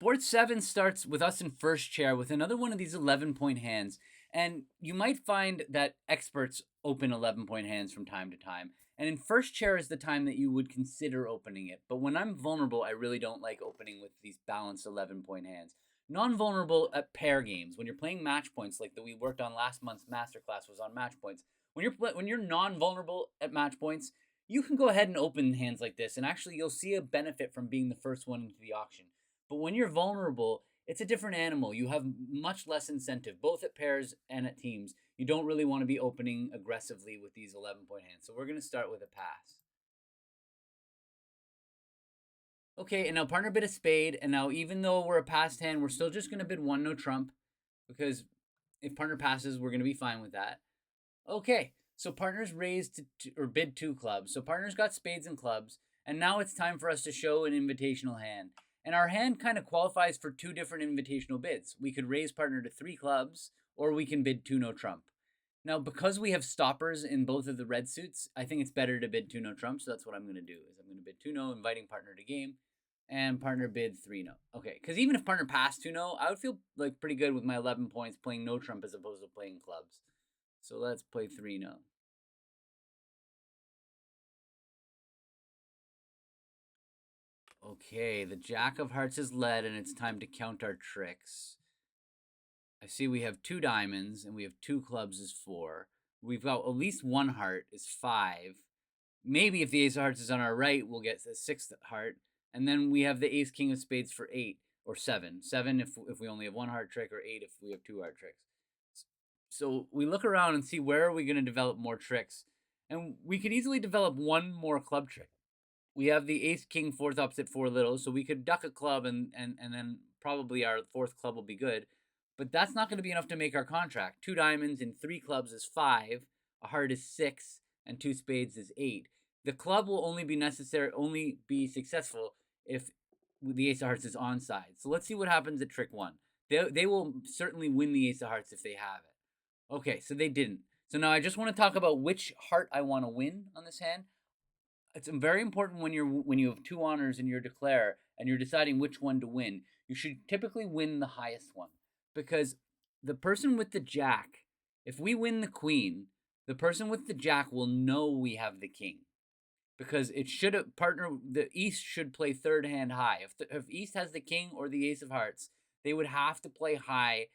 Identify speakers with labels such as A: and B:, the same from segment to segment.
A: Board 7 starts with us in first chair with another one of these 11-point hands. And you might find that experts open 11-point hands from time to time. And in first chair is the time that you would consider opening it. But when I'm vulnerable, I really don't like opening with these balanced 11-point hands. Non-vulnerable at pair games, when you're playing match points like that we worked on last month's masterclass was on match points. When you're non-vulnerable at match points, you can go ahead and open hands like this, and actually you'll see a benefit from being the first one into the auction. But when you're vulnerable, it's a different animal. You have much less incentive, both at pairs and at teams. You don't really want to be opening aggressively with these 11-point hands. So we're going to start with a pass. Okay, and now partner bid a spade, and now even though we're a passed hand, we're still just going to bid one no trump, because if partner passes, we're going to be fine with that. Okay, so partners raised or bid two clubs. So partners got spades and clubs, and now it's time for us to show an invitational hand. And our hand kind of qualifies for two different invitational bids. We could raise partner to three clubs, or we can bid two no trump. Now, because we have stoppers in both of the red suits, I think it's better to bid two no trump. So that's what I'm going to do. Is I'm going to bid two no, inviting partner to game, and partner bid three no. Okay, because even if partner passed two no, I would feel like pretty good with my 11 points playing no trump as opposed to playing clubs. So let's play three no. Okay, the Jack of Hearts is led, and it's time to count our tricks. I see we have two diamonds, and we have two clubs is 4. We've got at least one heart is 5. Maybe if the Ace of Hearts is on our right, we'll get the 6th heart. And then we have the Ace King of Spades for 8, or 7. 7 if we only have one heart trick, or 8 if we have two heart tricks. So we look around and see where are we going to develop more tricks. And we could easily develop one more club trick. We have the Ace King 4th opposite 4 little, so we could duck a club and then probably our 4th club will be good. But that's not going to be enough to make our contract. 2 diamonds and 3 clubs is 5, a heart is 6, and 2 spades is 8. The club will only be successful if the Ace of Hearts is onside. So let's see what happens at trick 1. They will certainly win the Ace of Hearts if they have it. Okay, so they didn't. So now I just want to talk about which heart I want to win on this hand. It's very important when you have 2 honors in your declare and you're deciding which one to win. You should typically win the highest one, because the person with the jack, if we win the queen, the person with the jack will know we have the king, because it should the East should play third hand high. If East has the king or the Ace of Hearts, they would have to play high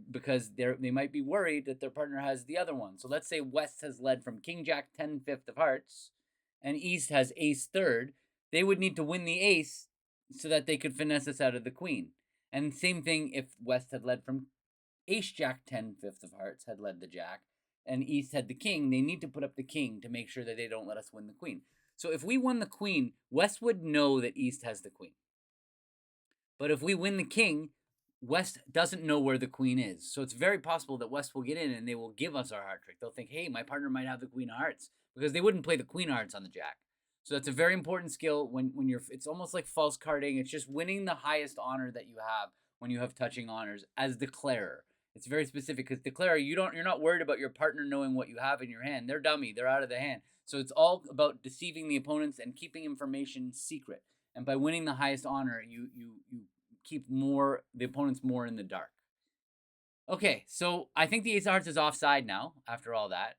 A: because they might be worried that their partner has the other one. So let's say West has led from King Jack 10 5th of hearts, and East has Ace 3rd. They would need to win the Ace so that they could finesse us out of the queen. And same thing if West had led from Ace Jack 10 5th of hearts, had led the Jack, and East had the king. They need to put up the king to make sure that they don't let us win the queen. So if we won the queen, West would know that East has the queen. But if we win the king, West doesn't know where the queen is. So it's very possible that West will get in and they will give us our heart trick. They'll think, hey, my partner might have the queen of hearts, because they wouldn't play the queen of hearts on the jack. So that's a very important skill when you're, it's almost like false carding. It's just winning the highest honor that you have when you have touching honors as declarer. It's very specific, because declarer, you're not worried about your partner knowing what you have in your hand. They're dummy. They're out of the hand. So it's all about deceiving the opponents and keeping information secret. And by winning the highest honor, you keep the opponents more in the dark. Okay, so I think the Ace of Hearts is offside now after all that.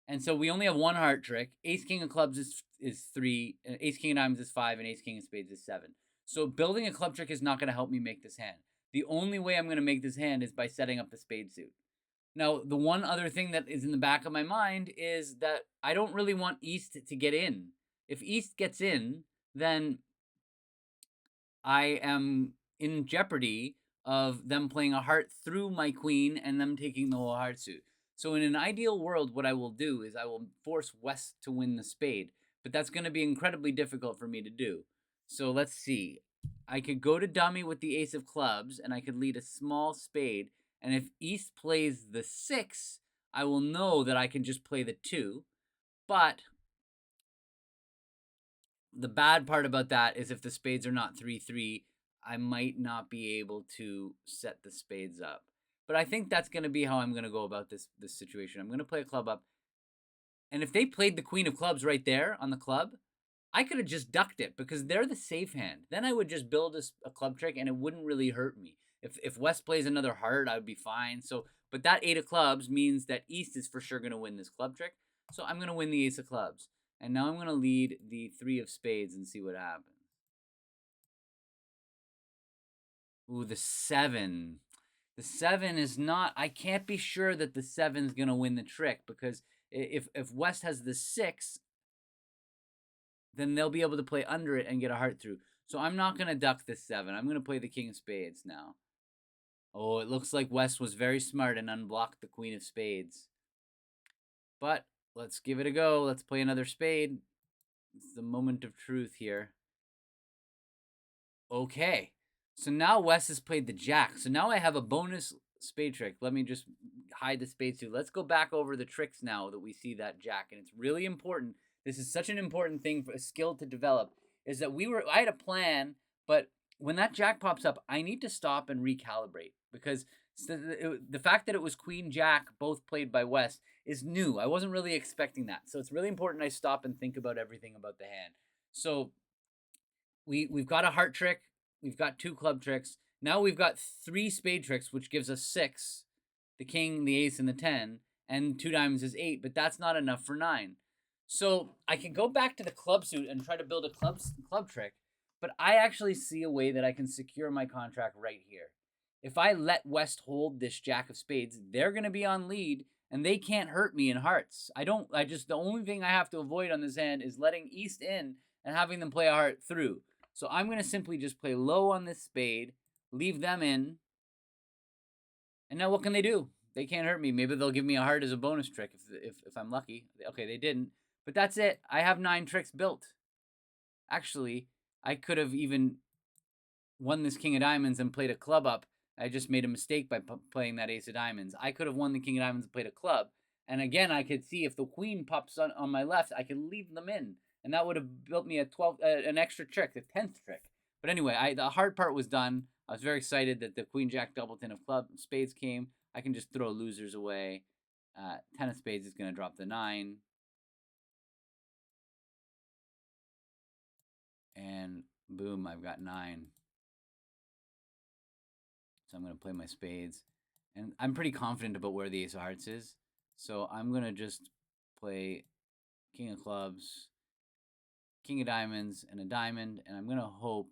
A: And so we only have one heart trick. Ace King of Clubs is 3, Ace King of Diamonds is 5, and Ace King of Spades is 7. So building a club trick is not going to help me make this hand. The only way I'm going to make this hand is by setting up the spade suit. Now, the one other thing that is in the back of my mind is that I don't really want East to get in. If East gets in, then I am in jeopardy of them playing a heart through my queen and them taking the whole heart suit. So in an ideal world, what I will do is I will force West to win the spade, but that's going to be incredibly difficult for me to do. So let's see. I could go to dummy with the Ace of Clubs, and I could lead a small spade, and if East plays the 6, I will know that I can just play the 2, but the bad part about that is if the spades are not 3-3, I might not be able to set the spades up. But I think that's going to be how I'm going to go about this situation. I'm going to play a club up. And if they played the queen of clubs right there on the club, I could have just ducked it because they're the safe hand. Then I would just build a club trick and it wouldn't really hurt me. If West plays another heart, I would be fine. So, but that 8 of clubs means that East is for sure going to win this club trick. So I'm going to win the ace of clubs. And now I'm going to lead the 3 of spades and see what happens. Ooh, the 7. The 7 is not, I can't be sure that the 7's going to win the trick because if West has the 6, then they'll be able to play under it and get a heart through. So I'm not going to duck the 7. I'm going to play the king of spades now. Oh, it looks like West was very smart and unblocked the queen of spades. But let's give it a go. Let's play another spade. It's the moment of truth here. Okay. So now West has played the jack. So now I have a bonus spade trick. Let me just hide the spades too. Let's go back over the tricks now that we see that jack. And it's really important. This is such an important thing for a skill to develop, is that I had a plan, but when that jack pops up, I need to stop and recalibrate because the fact that it was queen jack, both played by West, is new. I wasn't really expecting that. So it's really important I stop and think about everything about the hand. So we've got a heart trick. We've got 2 club tricks. Now we've got 3 spade tricks, which gives us 6. The king, the ace, and the 10. And 2 diamonds is 8, but that's not enough for 9. So I can go back to the club suit and try to build a club trick, but I actually see a way that I can secure my contract right here. If I let West hold this jack of spades, they're going to be on lead, and they can't hurt me in hearts. The only thing I have to avoid on this hand is letting East in and having them play a heart through. So I'm going to simply just play low on this spade, leave them in, and now what can they do? They can't hurt me. Maybe they'll give me a heart as a bonus trick if I'm lucky. Okay, they didn't. But that's it. I have 9 tricks built. Actually, I could have even won this king of diamonds and played a club up. I just made a mistake by playing that ace of diamonds. I could have won the king of diamonds and played a club. And again, I could see if the queen pops on my left, I could leave them in. And that would have built me an extra trick, the 10th trick. But anyway, the hard part was done. I was very excited that the queen jack doubleton of spades came. I can just throw losers away. 10 of spades is going to drop the 9. And boom, I've got 9. So I'm going to play my spades. And I'm pretty confident about where the ace of hearts is. So I'm going to just play king of clubs, king of diamonds, and a diamond. And I'm going to hope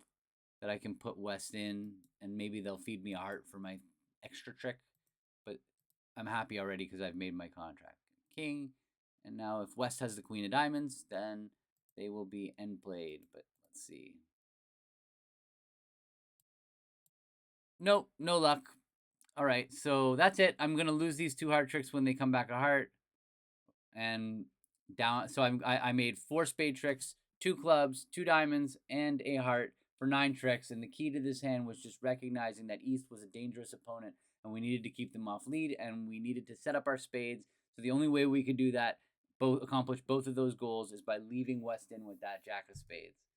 A: that I can put West in, and maybe they'll feed me a heart for my extra trick. But I'm happy already because I've made my contract. King. And now if West has the queen of diamonds, then they will be end played. But let's see. Nope, no luck. All right, so that's it. I'm gonna lose these 2 heart tricks when they come back a heart, and down. So I made 4 spade tricks, 2 clubs, 2 diamonds, and a heart for 9 tricks. And the key to this hand was just recognizing that East was a dangerous opponent, and we needed to keep them off lead, and we needed to set up our spades. So the only way we could do that, accomplish both of those goals, is by leaving West in with that jack of spades.